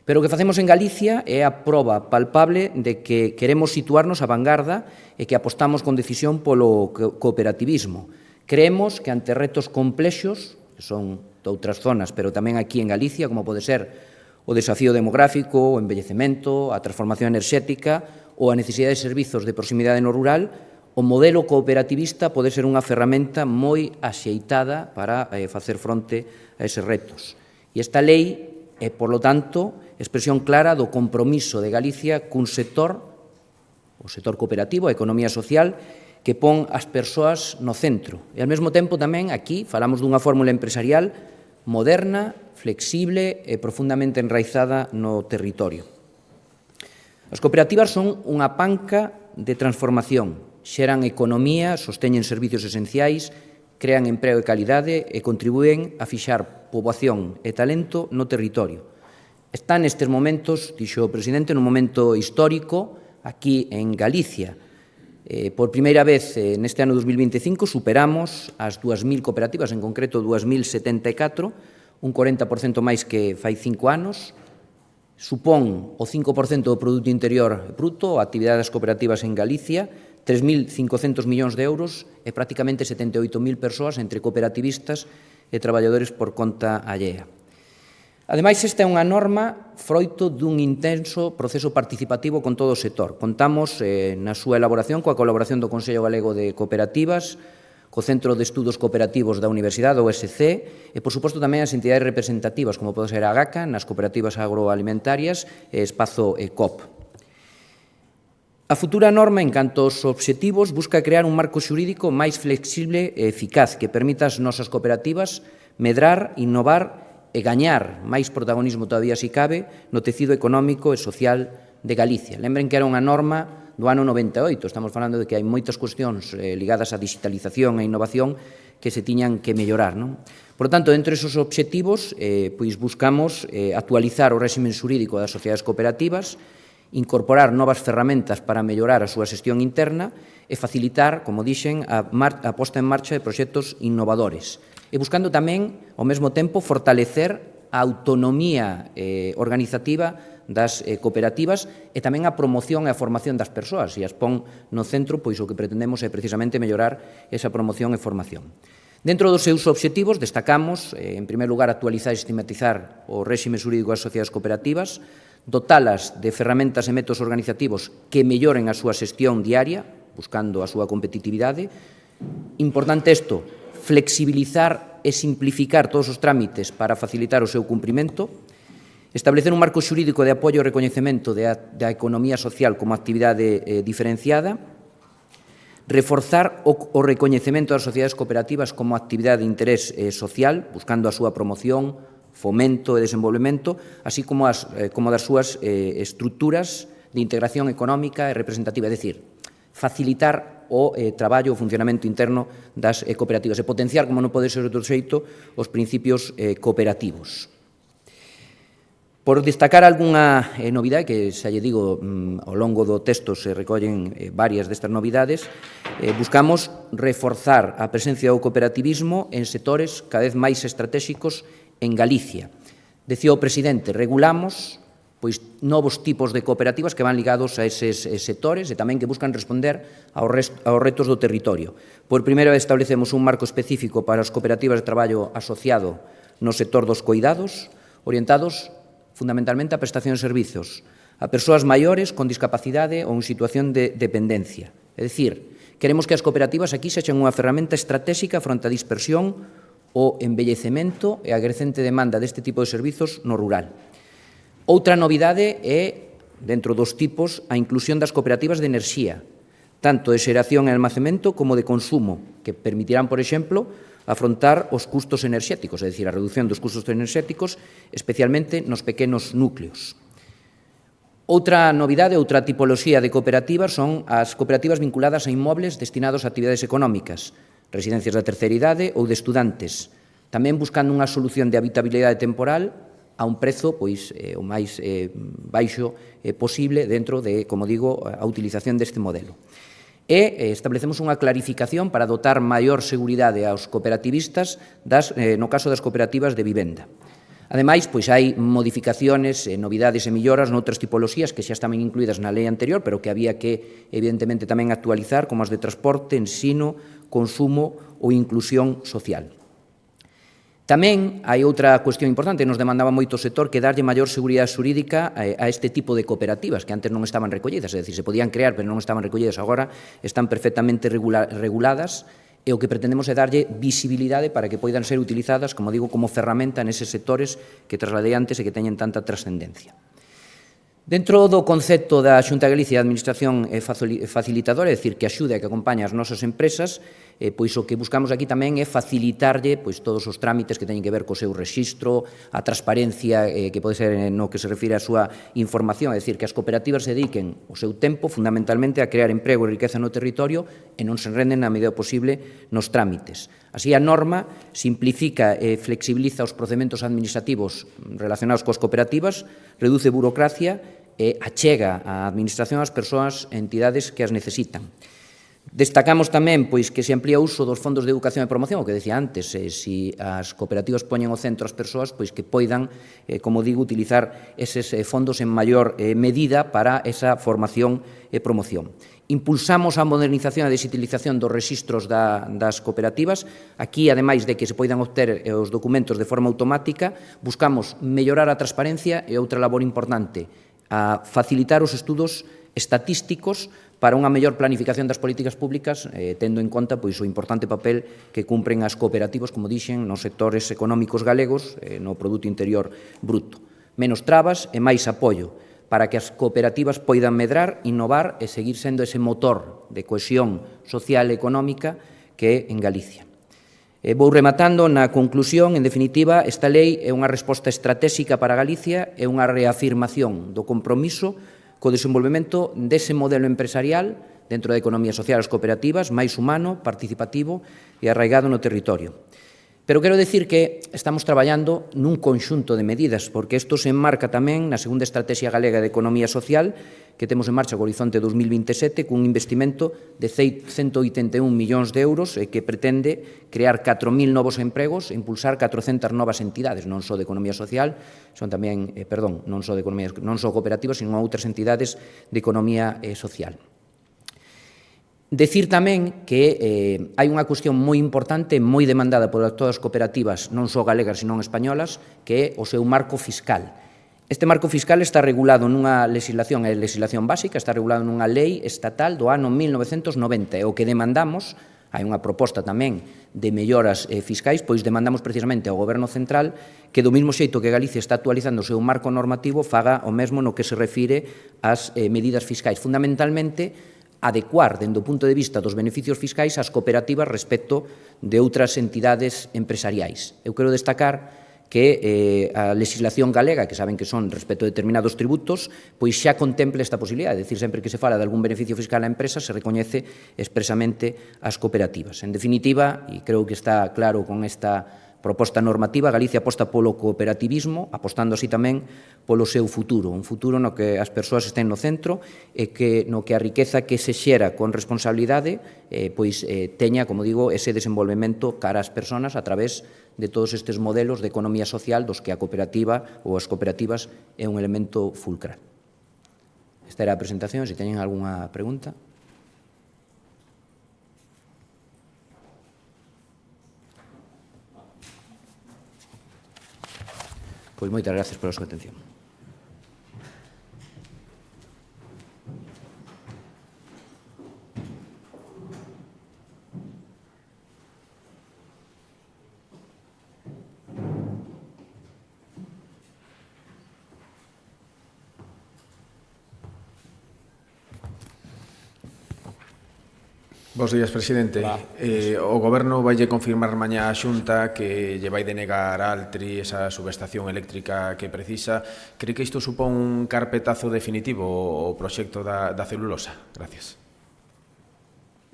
Pero o que facemos en Galicia é a proba palpable de que queremos situarnos a vanguarda e que apostamos con decisión polo cooperativismo. Creemos que ante retos complexos, que son de outras zonas, pero tamén aquí en Galicia, como pode ser o desafío demográfico, o envellecemento, a transformación enerxética ou a necesidade de servizos de proximidade no rural, o modelo cooperativista pode ser unha ferramenta moi axeitada para facer fronte a eses retos. E esta lei é, por lo tanto, expresión clara do compromiso de Galicia cun sector, o sector cooperativo, a economía social, que pon as persoas no centro. E, ao mesmo tempo, tamén, aquí, falamos dunha fórmula empresarial moderna, flexible e profundamente enraizada no territorio. As cooperativas son unha panca de transformación, xeran economía, sosteñen servicios esenciais, crean emprego e calidade e contribúen a fixar poboación e talento no territorio. Está nestes momentos, dixo o presidente, nun momento histórico aquí en Galicia. Por primeira vez neste ano 2025 superamos as 2.000 cooperativas, en concreto 2.074, un 40% máis que fai 5 anos. supón o 5% do Produto Interior Bruto, a actividade das cooperativas en Galicia, 3.500 millóns de euros e prácticamente 78.000 persoas entre cooperativistas e traballadores por conta allea. Ademais, esta é unha norma froito dun intenso proceso participativo con todo o sector. Contamos na súa elaboración coa colaboración do Consello Galego de Cooperativas, co Centro de Estudos Cooperativos da Universidade, o USC, e, por suposto, tamén as entidades representativas, como pode ser a GACA, nas cooperativas agroalimentarias e Espazo COP. A futura norma, en canto aos obxectivos, busca crear un marco xurídico máis flexible e eficaz que permita ás nosas cooperativas medrar, innovar e gañar máis protagonismo todavía, si cabe, no tecido económico e social de Galicia. Lembren que era unha norma do ano 98, estamos falando de que hai moitas cuestións ligadas á digitalización e innovación que se tiñan que mellorar, non? Por tanto, entre esos obxectivos, pois buscamos actualizar o réximen xurídico das sociedades cooperativas, incorporar novas ferramentas para mellorar a súa xestión interna e facilitar, como dixen, a posta en marcha de proxectos innovadores. E buscando tamén, ao mesmo tempo, fortalecer a autonomía organizativa das cooperativas e tamén a promoción e a formación das persoas. E as pon no centro, pois o que pretendemos é precisamente mellorar esa promoción e formación. Dentro dos seus obxectivos, destacamos, en primer lugar, actualizar e sistematizar o réxime xurídico das sociedades cooperativas, dotalas de ferramentas e métodos organizativos que melloren a súa xestión diaria, buscando a súa competitividade. Importante isto, flexibilizar e simplificar todos os trámites para facilitar o seu cumprimento, establecer un marco xurídico de apoio e recoñecemento da economía social como actividade diferenciada, reforzar o recoñecemento das sociedades cooperativas como actividade de interés social, buscando a súa promoción, fomento e desenvolvemento, así como das súas estruturas de integración económica e representativa, é dicir, facilitar o traballo, o funcionamento interno das cooperativas e potenciar, como non pode ser outro xeito, os principios cooperativos. Por destacar algunha novidade, que xa lle digo, ao longo do texto se recollen varias destas novidades, buscamos reforzar a presencia do cooperativismo en sectores cada vez máis estratéxicos en Galicia. Decía o presidente, regulamos pois novos tipos de cooperativas que van ligados a eses sectores e tamén que buscan responder aos retos do territorio. Por primeira vez establecemos un marco específico para as cooperativas de traballo asociado no sector dos coidados, orientados fundamentalmente a prestación de servizos a persoas maiores con discapacidade ou en situación de dependencia. É dicir, queremos que as cooperativas aquí sexan unha ferramenta estratégica fronte á dispersión, o envellecemento e a crecente demanda deste tipo de servizos no rural. Outra novidade é, dentro dos tipos, a inclusión das cooperativas de enerxía, tanto de xeración e almacenamento como de consumo, que permitirán, por exemplo, afrontar os custos enerxéticos, é dicir, a reducción dos custos enerxéticos, especialmente nos pequenos núcleos. Outra novidade, outra tipoloxía de cooperativas son as cooperativas vinculadas a inmobles destinados a actividades económicas, residencias da terceira idade ou de estudantes, tamén buscando unha solución de habitabilidade temporal a un prezo pois o máis baixo posible dentro de, como digo, a utilización deste modelo. E establecemos unha clarificación para dotar maior seguridade aos cooperativistas no caso das cooperativas de vivenda. Ademais, pois hai modificaciones, novidades e melloras noutras tipoloxías que xa estaban incluídas na lei anterior, pero que había que, evidentemente, tamén actualizar, como as de transporte, ensino, consumo ou inclusión social. Tamén hai outra cuestión importante, nos demandaba moito o sector, que darlle maior seguridade xurídica a este tipo de cooperativas, que antes non estaban recollidas, é dicir, se podían crear, pero non estaban recollidas, agora están perfectamente reguladas, e o que pretendemos é darlle visibilidade para que poidan ser utilizadas, como digo, como ferramenta neses sectores que trasladei antes e que teñen tanta trascendencia. Dentro do concepto da Xunta de Galicia de Administración facilitadora, é dicir, que axuda e que acompaña as nosas empresas, pois o que buscamos aquí tamén é facilitarlle pois todos os trámites que teñen que ver co seu rexistro, a transparencia que pode ser no que se refire á súa información, é dicir, que as cooperativas se dediquen o seu tempo fundamentalmente a crear emprego e riqueza no territorio e non se enreden na medida posible nos trámites. Así, a norma simplifica e flexibiliza os procedementos administrativos relacionados coas cooperativas, reduce burocracia e achega a administración ás persoas e entidades que as necesitan. Destacamos tamén pois, que se amplía o uso dos fondos de educación e promoción, o que decía antes, se as cooperativas poñen ao centro as persoas, pois que poidan, como digo, utilizar eses fondos en maior medida para esa formación e promoción. Impulsamos a modernización e digitalización dos rexistros das cooperativas. Aquí, ademais de que se poidan obter os documentos de forma automática, buscamos mellorar a transparencia e outra labor importante, a facilitar os estudos estatísticos para unha mellor planificación das políticas públicas, tendo en conta pois, o importante papel que cumpren as cooperativas, como dixen, nos sectores económicos galegos, no Produto Interior Bruto. Menos trabas e máis apoio para que as cooperativas poidan medrar, innovar e seguir sendo ese motor de cohesión social e económica que é en Galicia. Vou rematando na conclusión, en definitiva, esta lei é unha resposta estratégica para Galicia e unha reafirmación do compromiso co desenvolvemento dese modelo empresarial dentro da economía social das cooperativas, máis humano, participativo e arraigado no territorio. Pero quero dicir que estamos traballando nun conxunto de medidas, porque isto se enmarca tamén na segunda Estrategia Galega de Economía Social que temos en marcha co Horizonte 2027 cun investimento de 181 millóns de euros que pretende crear 4.000 novos empregos e impulsar 400 novas entidades, non só de economía social, son tamén, non só cooperativas, sino outras entidades de economía social. Decir tamén que hai unha cuestión moi importante, moi demandada por todas as cooperativas, non só galegas, senón españolas, que é o seu marco fiscal. Este marco fiscal está regulado nunha legislación, é legislación básica, está regulado nunha lei estatal do ano 1990, e o que demandamos, hai unha proposta tamén de melloras fiscais, pois demandamos precisamente ao Goberno Central que do mesmo xeito que Galicia está actualizando o seu marco normativo, faga o mesmo no que se refire ás medidas fiscais, fundamentalmente adecuar, dende o punto de vista dos beneficios fiscais, as cooperativas respecto de outras entidades empresariais. Eu quero destacar que a legislación galega, que saben que son respecto a determinados tributos, pois xa contempla esta posibilidade, é dicir, sempre que se fala de algún beneficio fiscal á empresa, se recoñece expresamente as cooperativas. En definitiva, e creo que está claro con esta proposta normativa, Galicia aposta polo cooperativismo, apostando así tamén polo seu futuro, un futuro no que as persoas estén no centro e que no que a riqueza que se xera con responsabilidade pois teña, como digo, ese desenvolvemento cara ás persoas a través de todos estes modelos de economía social dos que a cooperativa ou as cooperativas é un elemento fulcral. Esta era a presentación, se teñen algunha pregunta. Pois moitas gracias pola súa atención. Bos días, presidente. O Goberno vaille confirmar mañá a Xunta que lle vai denegar a Altri esa subestación eléctrica que precisa. Cree que isto supón un carpetazo definitivo ao proxecto da celulosa? Gracias.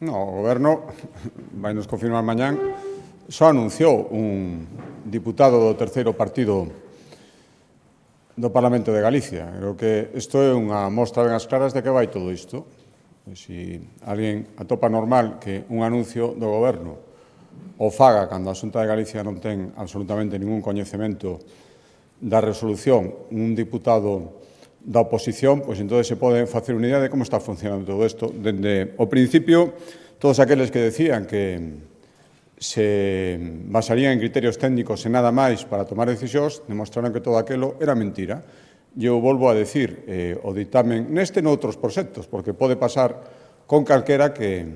No, o Goberno vai nos confirmar mañán. Só anunciou un diputado do terceiro partido do Parlamento de Galicia. Creo que isto é unha mostra ben as claras de que vai todo isto. Se alguén atopa normal que un anuncio do Goberno o faga cando a Xunta de Galicia non ten absolutamente ningún coñecemento da resolución un diputado da oposición, pois entón se pode facer unha idea de como está funcionando todo isto. Dende o principio, todos aqueles que decían que se basarían en criterios técnicos e nada máis para tomar decisións, demostraron que todo aquilo era mentira. Eu volvo a decir o ditamen neste noutros proxectos, porque pode pasar con calquera que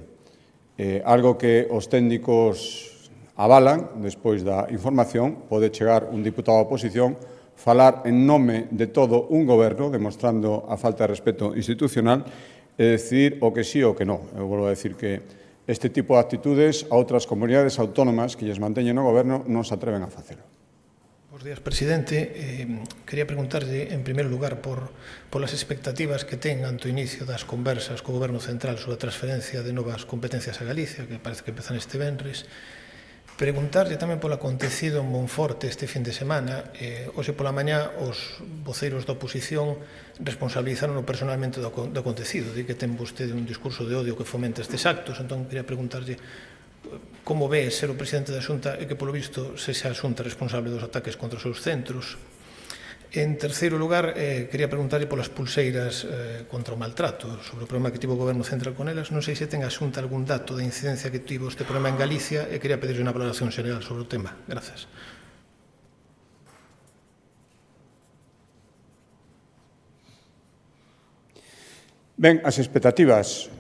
algo que os técnicos avalan, despois da información, pode chegar un diputado da oposición, falar en nome de todo un goberno, demostrando a falta de respeto institucional, e decir o que sí o que non. Eu volvo a decir que este tipo de actitudes a outras comunidades autónomas que lles manteñen no goberno non se atreven a facelo. Bos días, presidente. Quería preguntarlle, en primeiro lugar, polas expectativas que ten ante o inicio das conversas co Goberno Central sobre a transferencia de novas competencias a Galicia, que parece que empezan este venres, Preguntarlle tamén polo acontecido en Monforte este fin de semana. Hoxe pola mañá os voceiros da oposición responsabilizaron personalmente do acontecido, de que ten vostede un discurso de odio que fomenta estes actos. Entón, quería preguntarlle como ve ser o presidente da Xunta e que, polo visto, sexa a Xunta responsable dos ataques contra os seus centros. En terceiro lugar, quería preguntarlle polas pulseiras contra o maltrato, sobre o problema que tivo o Goberno Central con elas. Non sei se ten a Xunta algún dato de incidencia que tivo este problema en Galicia e quería pedirle unha valoración xeral sobre o tema. Grazas. Ben, as expectativas,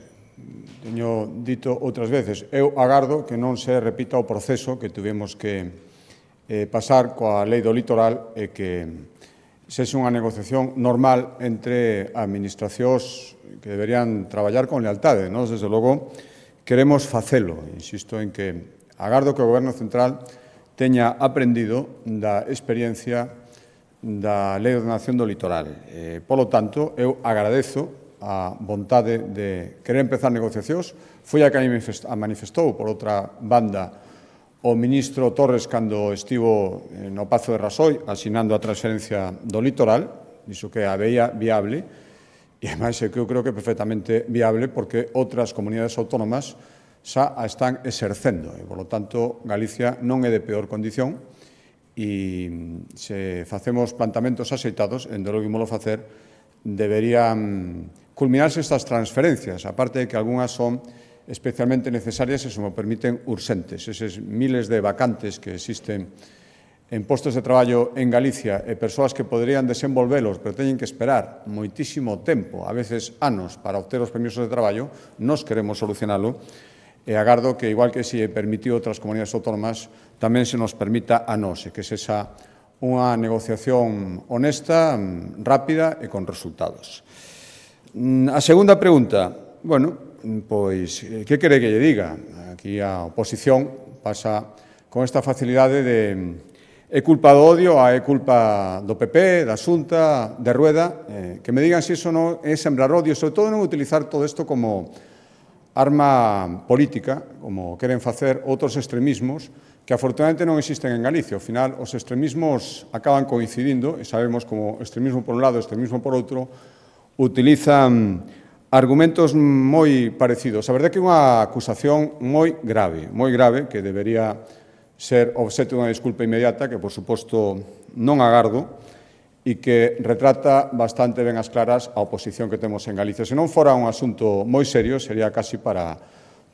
teño dito outras veces, eu agardo que non se repita o proceso que tuvemos que pasar coa lei do litoral e que sexa unha negociación normal entre administracións que deberían traballar con lealtade. Nós, desde logo, queremos facelo. Insisto en que agardo que o Goberno Central teña aprendido da experiencia da Lei de Ordenación do Litoral. Polo tanto, eu agradezo a vontade de querer empezar negociacións. Foi a que a manifestou, por outra banda, o ministro Torres cando estivo no Pazo de Rasoi asinando a transferencia do litoral, dixo que a veía viable, e ademais que eu creo que é perfectamente viable porque outras comunidades autónomas xa a están exercendo e, polo tanto, Galicia non é de peor condición e se facemos plantamentos axeitados, en de logo ímolo facer, deberían culminarse estas transferencias, aparte de que algunhas son especialmente necesarias e, se me permiten, urxentes. Eses miles de vacantes que existen en postos de traballo en Galicia e persoas que poderían desenvolvelos, pero teñen que esperar moitísimo tempo, a veces anos, para obter os permisos de traballo, nos queremos solucionalo e agardo que, igual que se permitiu outras comunidades autónomas, tamén se nos permita a nós, e que sexa unha negociación honesta, rápida e con resultados. A segunda pregunta, bueno, pois, que quere que lle diga? Aquí a oposición pasa con esta facilidade de é culpa do odio, é culpa do PP, da Xunta, de Rueda, que me digan se iso non é sembrar odio, sobre todo non utilizar todo isto como arma política, como queren facer outros extremismos, que afortunadamente non existen en Galicia. Ao final, os extremismos acaban coincidindo, e sabemos como extremismo por un lado, extremismo por outro, utilizan argumentos moi parecidos. A verdade é que é unha acusación moi grave, que debería ser obxecto dunha desculpa inmediata, que, por suposto, non agardo, e que retrata bastante ben as claras a oposición que temos en Galicia. Se non fora un asunto moi serio, sería casi para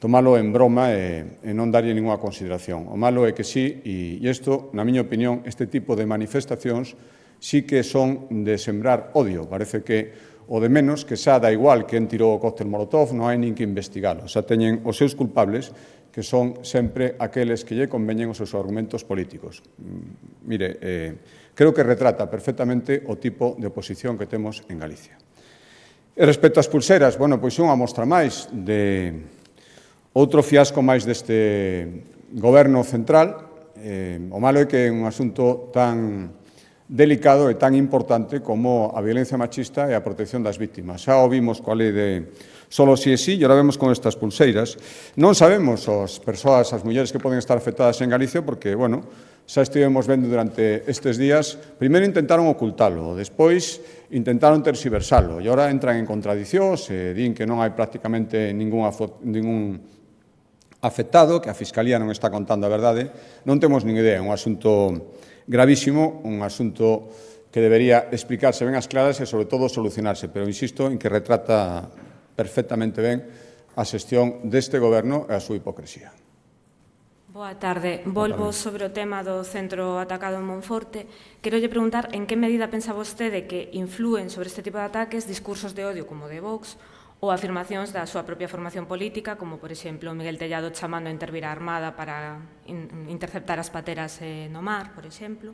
tomalo en broma e non darlle ninguna consideración. O malo é que sí, e isto, na miña opinión, este tipo de manifestacións sí que son de sembrar odio. Parece que o de menos, que xa dá igual quen tirou o cóctel Molotov, non hai nin que investigalo. Xa teñen os seus culpables, que son sempre aqueles que lle conveñen os seus argumentos políticos. Mire, creo que retrata perfectamente o tipo de oposición que temos en Galicia. E respecto ás pulseras, bueno, pois é unha mostra máis de outro fiasco máis deste Goberno Central. O malo é que é un asunto tan delicado e tan importante como a violencia machista e a protección das víctimas. Xa o vimos coa lei de solo si e si, e ahora vemos con estas pulseiras. Non sabemos as persoas, as mulleres que poden estar afectadas en Galicia, porque, bueno, xa estivemos vendo durante estes días, primeiro intentaron ocultalo, despois intentaron terxiversalo, e agora entran en contradicións e din que non hai prácticamente ningún afectado, que a Fiscalía non está contando a verdade. Non temos nin idea, é un asunto gravísimo, un asunto que debería explicarse ben as claras e, sobre todo, solucionarse. Pero insisto en que retrata perfectamente ben a xestión deste Goberno e a súa hipocresía. Boa tarde. Volvo sobre o tema do centro atacado en Monforte. Quero lle preguntar en que medida pensa vostede que inflúen sobre este tipo de ataques discursos de odio como de Vox ou afirmacións da súa propia formación política, como, por exemplo, Miguel Tellado chamando a intervir a Armada para interceptar as pateras no mar, por exemplo,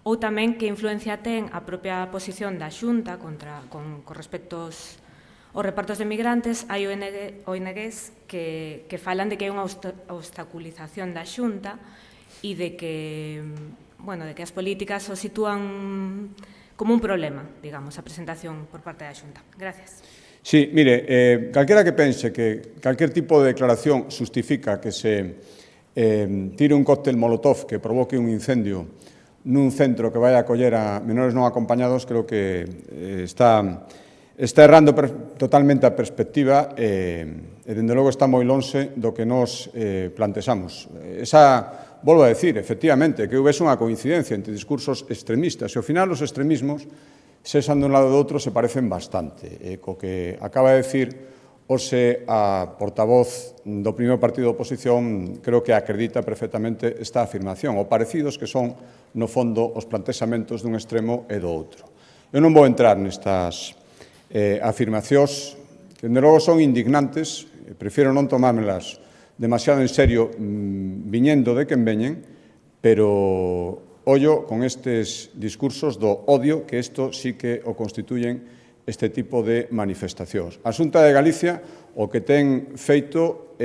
ou tamén que influencia ten a propia posición da Xunta con respecto aos repartos de migrantes. Hai ONGs que falan de que hai unha obstaculización da Xunta e de que as políticas o sitúan como un problema, digamos, a presentación por parte da Xunta. Gracias. Sí, mire, calquera que pense que calquer tipo de declaración justifica que se tire un cóctel molotov que provoque un incendio nun centro que vai a acoller a menores non acompañados, creo que está errando totalmente a perspectiva e, dende logo, está moi lonxe do que nos plantexamos. Volvo a decir, efectivamente, que houvese unha coincidencia entre discursos extremistas, e ao final os extremismos, sexan dun lado ou do outro, se parecen bastante. Co que acaba de decir hoxe a portavoz do primeiro partido de oposición, creo que acredita perfectamente esta afirmación, o parecidos que son, no fondo, os plantexamentos dun extremo e do outro. Eu non vou entrar nestas afirmacións, que, de logo, son indignantes, prefiero non tomármelas demasiado en serio viñendo de quen veñen, pero ollo con estes discursos do odio, que isto sí que o constituyen este tipo de manifestacións. A Xunta de Galicia o que ten feito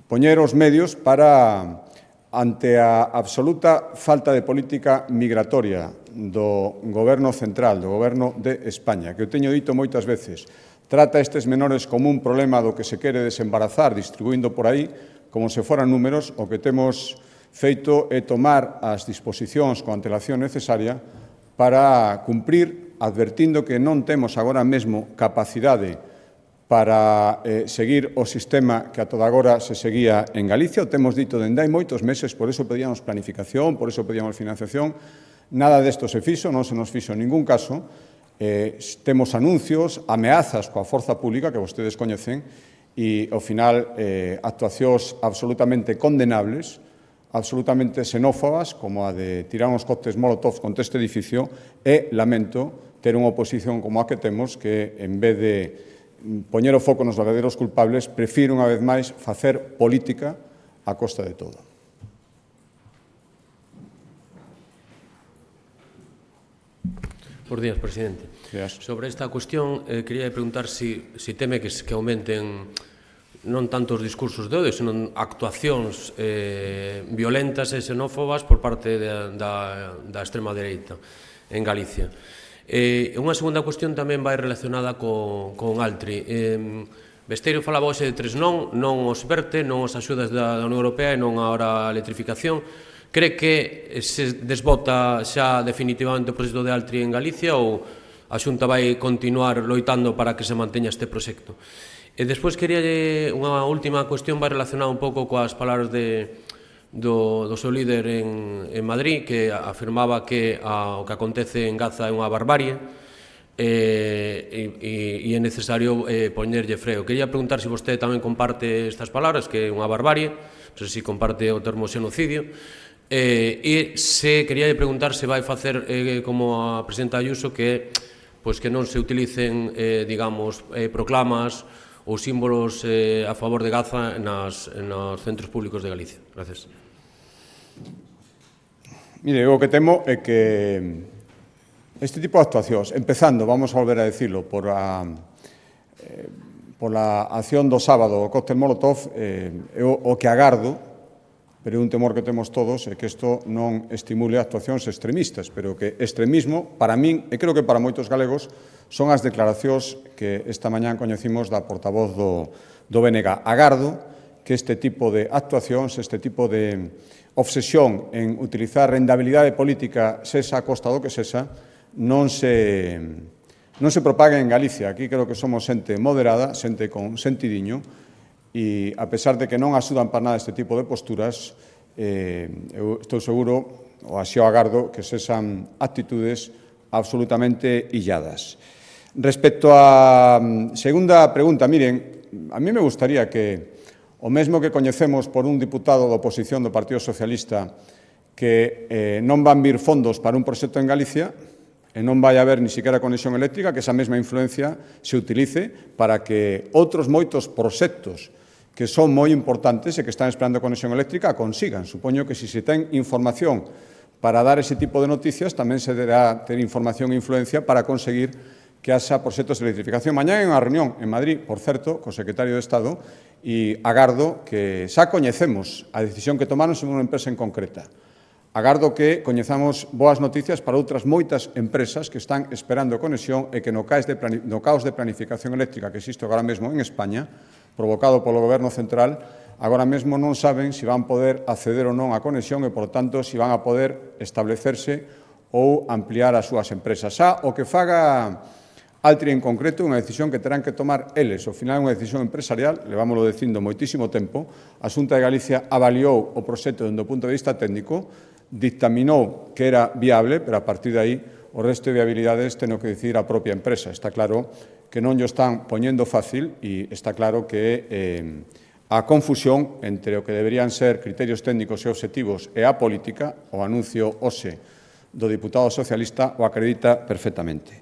poñer os medios para, ante a absoluta falta de política migratoria do Goberno central, do Goberno de España, que eu teño dito moitas veces, trata estes menores como un problema do que se quere desembarazar distribuindo por aí como se foran números. O que temos feito é tomar as disposicións con antelación necesaria para cumprir, advertindo que non temos agora mesmo capacidade para seguir o sistema que a toda agora se seguía en Galicia. O temos dito dende hai moitos meses, por iso pedíamos planificación, por iso pedíamos financiación. Nada desto se fixo, non se nos fixo en ningún caso. Temos anuncios, ameazas coa forza pública que vostedes coñecen e, ao final, actuacións absolutamente condenables, absolutamente xenófobas, como a de tirar uns cócteles molotov contra este edificio, e lamento ter unha oposición como a que temos, que, en vez de poñer o foco nos verdadeiros culpables, prefire, unha vez máis, facer política a costa de todo. Bos días, presidente. Sobre esta cuestión, quería preguntar si teme que aumenten non tanto os discursos de odio, senón actuacións violentas e xenófobas por parte da extrema dereita en Galicia. Unha segunda cuestión tamén vai relacionada con Altri. Besteiro falaba hoxe de tres non os PERTE, non as axudas da Unión Europea e non agora a electrificación. Cree que se desbota xa definitivamente o proxecto de Altri en Galicia ou a Xunta vai continuar loitando para que se manteña este proxecto? E despois quería unha última cuestión vai relacionada un pouco coas palabras do seu líder en Madrid, que afirmaba que o que acontece en Gaza é unha barbarie e é necesario poñerlle freo. Quería preguntar se vostede tamén comparte estas palabras, que é unha barbarie, non sei se comparte o termo xenocidio, e se quería preguntar se vai facer como a presidenta Ayuso, que non se utilicen, digamos, proclamas ou símbolos a favor de Gaza nos centros públicos de Galicia. Gracias. Mire, o que temo é que este tipo de actuacións, empezando, vamos a volver a decirlo, por a acción do sábado, o cóctel molotov, o que agardo, pero é un temor que temos todos, é que isto non estimule actuacións extremistas, pero que extremismo, para min, e creo que para moitos galegos, son as declaracións que esta mañá coñecimos da portavoz do BNG. Agardo que este tipo de actuacións, este tipo de obsesión en utilizar rendabilidade política, sexa a costa do que sexa, non se propague en Galicia. Aquí creo que somos xente moderada, xente con sentidiño, e, a pesar de que non axudan para nada este tipo de posturas, eu estou seguro, ou así o agardo, que sexan actitudes absolutamente illadas. Respecto á segunda pregunta, miren, a mí me gustaría que o mesmo que coñecemos por un diputado da oposición do Partido Socialista que non van vir fondos para un proxecto en Galicia e non vai haber ni siquiera conexión eléctrica, que esa mesma influencia se utilice para que outros moitos proxectos que son moi importantes e que están esperando conexión eléctrica consigan. Supoño que se ten información para dar ese tipo de noticias, tamén se deberá ter información e influencia para conseguir que haxa proxectos de electrificación. Mañá hai unha reunión en Madrid, por certo, co secretario de Estado, e agardo que xa coñecemos a decisión que tomaron sobre unha empresa en concreta. Agardo que coñezamos boas noticias para outras moitas empresas que están esperando conexión e que no caos de planificación eléctrica que existe agora mesmo en España, provocado polo Goberno central, agora mesmo non saben se van poder acceder ou non á conexión e, por tanto, se van a poder establecerse ou ampliar as súas empresas. Xa o que faga Altri en concreto, unha decisión que terán que tomar eles. Ao final é unha decisión empresarial, levámoslo dicindo moitísimo tempo. A Xunta de Galicia avaliou o proxecto dende o punto de vista técnico, dictaminou que era viable, pero a partir de aí o resto de viabilidades ten que decidir a propia empresa. Está claro que non llo están poñendo fácil e está claro que a confusión entre o que deberían ser criterios técnicos e obxectivos e a política, o anuncio hoxe do diputado socialista o acredita perfectamente.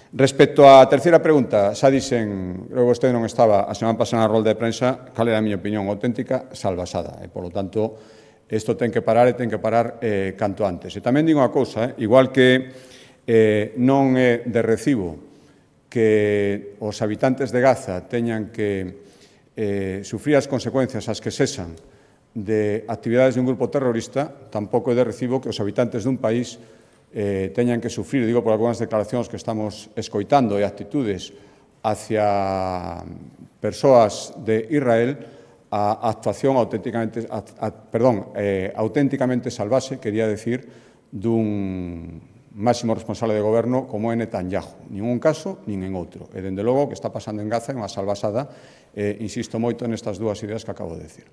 Respecto á terceira pregunta, xa dixen, creo que vostede non estaba a semana pasada na rolda de prensa, cal era a miña opinión, auténtica salvasada. E, polo tanto, isto ten que parar e ten que parar canto antes. E tamén digo unha cousa, igual que non é de recibo que os habitantes de Gaza teñan que sufrir as consecuencias as que cesan de actividades de un grupo terrorista, tampouco é de recibo que os habitantes dun país teñan que sufrir, digo por algunhas declaracións que estamos escoitando e actitudes hacia persoas de Israel, a actuación auténticamente salvaxe, quería decir, dun máximo responsable de goberno como é Netanyahu. Nin un caso, nin en outro. E, dende logo, o que está pasando en Gaza é unha salvasada. Insisto moito nestas dúas ideas que acabo de decir.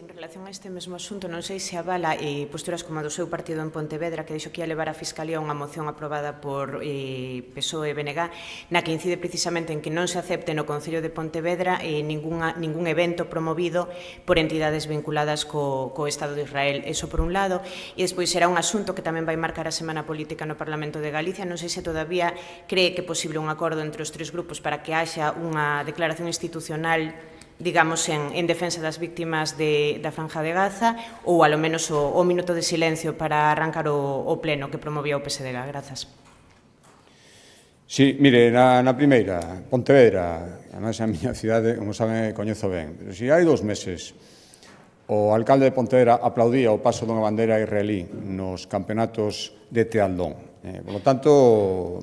En relación a este mesmo asunto, non sei se avala posturas como a do seu partido en Pontevedra, que dixo que ia levar a Fiscalía unha moción aprobada por PSOE e BNG, na que incide precisamente en que non se acepte no Concello de Pontevedra ningún evento promovido por entidades vinculadas co Estado de Israel. Eso por un lado, e despois será un asunto que tamén vai marcar a Semana Política no Parlamento de Galicia. Non sei se todavía cree que é posible un acordo entre os tres grupos para que haxa unha declaración institucional, digamos, en defensa das víctimas da Franja de Gaza, ou, alo menos, o minuto de silencio para arrancar o pleno que promovía o PSDG. Grazas. Sí, mire, na primeira, Pontevedra, además a miña cidade, como saben, coñezo ben, pero se hai 2 meses o alcalde de Pontevedra aplaudía o paso dunha bandeira israelí nos campeonatos de triatlón. Por lo tanto,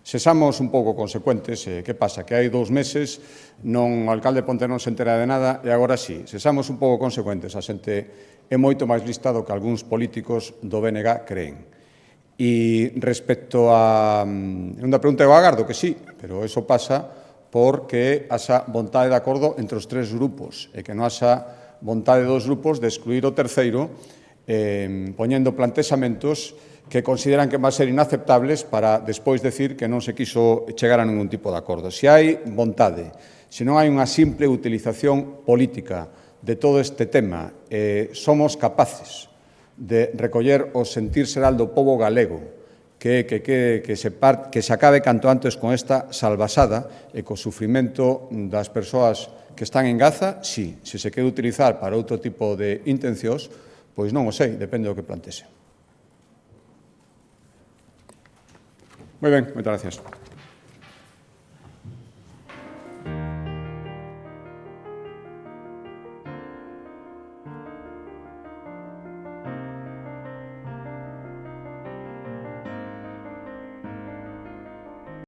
sexamos un pouco consecuentes. Que pasa? Que hai 2 meses o alcalde de Pontevedra non se entera de nada e agora sí. Sexamos un pouco consecuentes. A xente é moito máis lista do que algúns políticos do BNG creen. E respecto a unha pregunta, eu agardo que sí, pero eso pasa porque haxa vontade de acordo entre os tres grupos e que non haxa vontade dos grupos de excluir o terceiro poñendo plantexamentos que consideran que van ser inaceptables para despois decir que non se quiso chegar a ningún tipo de acordo. Se hai vontade, se non hai unha simple utilización política de todo este tema, somos capaces de recoller o sentir xeral do pobo galego, que se acabe canto antes con esta salvasada e co sufrimento das persoas que están en Gaza, sí. Se se quere utilizar para outro tipo de intencións, pois non o sei, depende do que plantexe. Moi ben, moitas gracias.